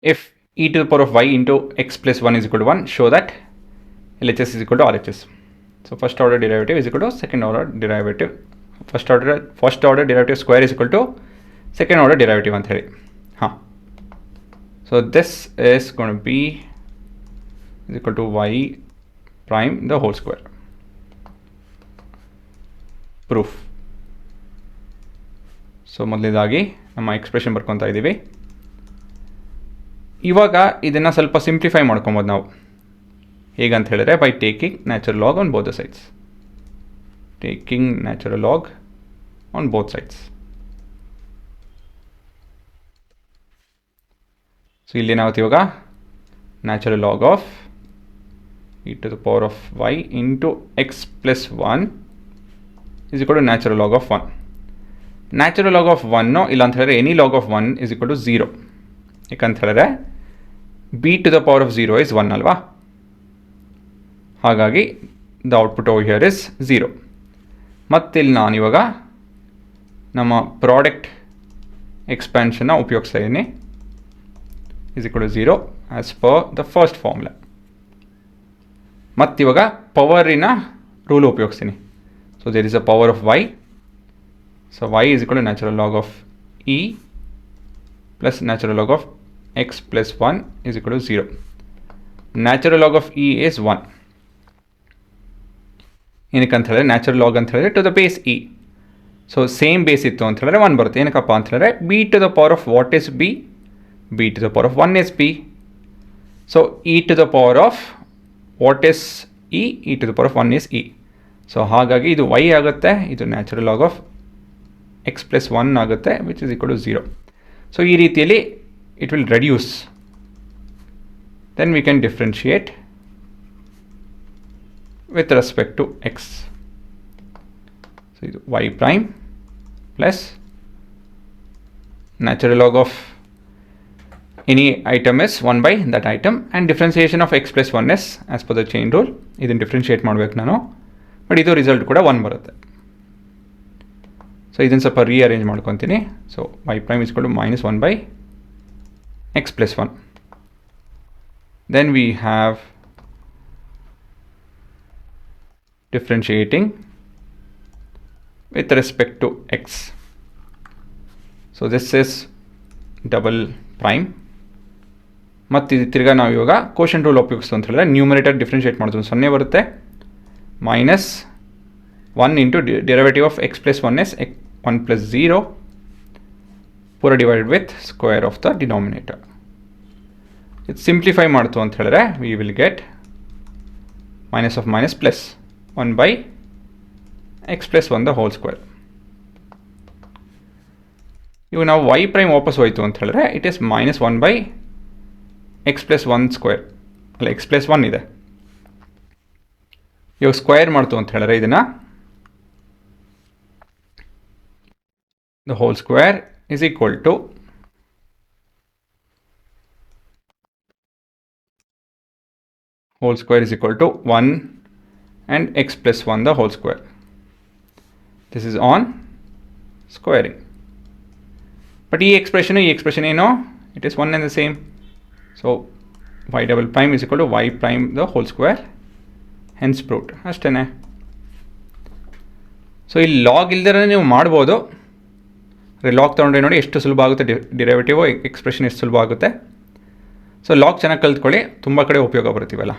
if e to the power of y into x plus 1 is equal to 1, show that LHS is equal to RHS. So first order derivative is equal to second order derivative. First order derivative square is equal to second order derivative ಅಂತ ಹೇಳಿ. So this is going to be is equal to y prime the whole square. Proof. So ಮೊದಲನೇದಾಗಿ ನಮ್ಮ expression ಬರ್ಕೊತಾ ಇದ್ದೀವಿ. ಇವಾಗ ಇದನ್ನು ಸ್ವಲ್ಪ simplify ಮಾಡ್ಕೊಬೋದು ನಾವು. ಹೇಗಂತ ಹೇಳಿದ್ರೆ by taking natural log on both the sides. Taking natural log on both sides. So ಇಲ್ಲಿ ಏನಾಗುತ್ತೆ ಇವಾಗ natural log of e to the power of y into x plus 1 is equal to natural log of 1. Natural log of 1 ಇಲ್ಲ ಅಂತ ಹೇಳಿದ್ರೆ any log of 1 is equal to 0. ಯಾಕಂತ ಹೇಳಿದ್ರೆ b to the power of 0 is 1 ಅಲ್ವಾ. ಹಾಗಾಗಿ the output over here is 0. ಮತ್ತಿಲ್ಲಿ ನಾನು ಇವಾಗ ನಮ್ಮ ಪ್ರಾಡಕ್ಟ್ ಎಕ್ಸ್ಪ್ಯಾನ್ಷನ್ನ ಉಪಯೋಗಿಸ್ತಾ ಇದ್ದೀನಿ. is equal to 0 as per the first formula. ಮತ್ತಿವಾಗ ಪವರಿನ ರೂಲ್ ಉಪಯೋಗಿಸ್ತೀನಿ. So there is a power of y. ಸೊ y is equal to natural log of e plus natural log of x plus 1 is equal to 0. Natural log of e is 1. ಏನಕ್ಕೆ ಅಂತ ಹೇಳಿದ್ರೆ natural log ಅಂತ ಹೇಳಿದ್ರೆ to the base e. So same base ಇತ್ತು ಅಂತ ಹೇಳಿದ್ರೆ 1 ಬರುತ್ತೆ. ಏನಕ್ಕಪ್ಪ ಅಂತ ಹೇಳಿದ್ರೆ b to the power of what is b? b to the power of 1 is b. So e to the power of what is e? e to the power of 1 is e. So ಹಾಗಾಗಿ ಇದು y ಆಗುತ್ತೆ, ಇದು natural log of x plus 1 ಆಗುತ್ತೆ, which is equal to 0. So ಈ ರೀತಿಯಲ್ಲಿ it will reduce. Then we can differentiate with respect to x. So ಇದು y prime plus natural log of any item is 1 by that item and differentiation of x plus 1 is as per the chain rule. ಇದನ್ನು differentiate ಮಾಡಬೇಕು ನಾನು, but ಇದು result ಕೂಡ 1 ಬರುತ್ತೆ. So ಇದನ್ನು ಸ್ವಲ್ಪ rearrange ಮಾಡ್ಕೊತೀನಿ. So y prime is equal to minus 1 by x plus 1. Then we have differentiating with respect to x. So this is double prime. ಮತ್ತು ಇದು ತಿರ್ಗಾ ನಾವು ಇವಾಗ ಕೋಶನ್ ರೂಲ್ ಉಪಯೋಗಿಸ್ತು ಅಂತ ಹೇಳಿದ್ರೆ ನ್ಯೂಮರೇಟರ್ ಡಿಫ್ರೆನ್ಷಿಯೇಟ್ ಮಾಡೋದು 0 ಬರುತ್ತೆ. Minus 1 into derivative of x plus 1 is 1 plus 0 ಪೂರ divided with square of the denominator. ಇದು ಸಿಂಪ್ಲಿಫೈ ಮಾಡ್ತು ಅಂತ ಹೇಳಿದ್ರೆ we will get minus of minus plus 1 by x plus 1 the whole square. ಇವು ನಾವು y ಪ್ರೈಮ್ ವಾಪಸ್ ಹೋಯಿತು ಅಂತ ಹೇಳಿದ್ರೆ it is minus 1 by x plus 1 square. ಅಲ್ಲ, ಎಕ್ಸ್ ಪ್ಲಸ್ 1 ಇದೆ. ಇವಾಗ ಸ್ಕ್ವೇರ್ ಮಾಡ್ತು ಅಂತ ಹೇಳಿದ್ರೆ ಇದನ್ನು the whole square is equal to whole square is equal to 1 and x plus 1 the whole square. This is on squaring. But ಈ expression ಏನೋ it is one and the same. So y double prime is equal to y prime the whole square, hence proved. ಅಷ್ಟೇ. So ಈ log ಇಲ್ದಿರ ನೀವು ಮಾಡ್ಬೋದು. Log ತೊಗೊಂಡ್ರೆ ನೋಡಿ ಎಷ್ಟು ಸುಲಭ ಆಗುತ್ತೆ, ಡಿರೈವೇಟಿವ್ ಎಕ್ಸ್ಪ್ರೆಷನ್ ಎಷ್ಟು ಸುಲಭ ಆಗುತ್ತೆ. ಸೊ ಲಾಗ್ ಚೆನ್ನಾಗಿ ಕಲ್ತ್ಕೊಳ್ಳಿ, ತುಂಬ ಕಡೆ ಉಪಯೋಗ ಬರ್ತೀವಲ್ಲ.